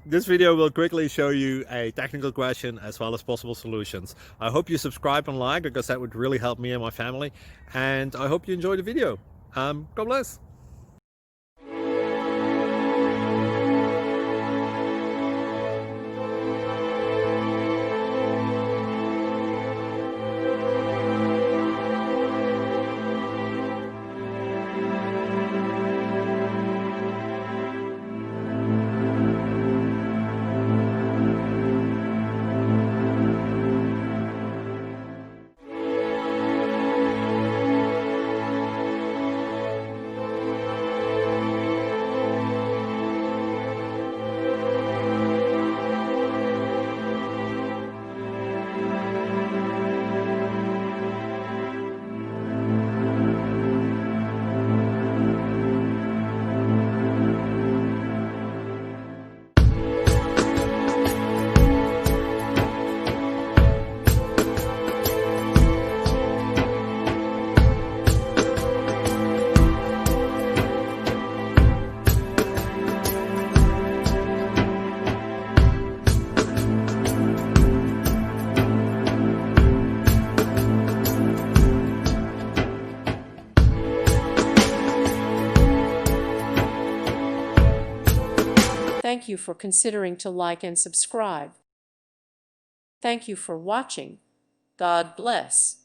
This video will quickly show you a technical question as well as possible solutions. I hope you subscribe and like because that would really help me and my family. And I hope you enjoy the video. God bless. Thank you for considering to like and subscribe. Thank you for watching. God bless.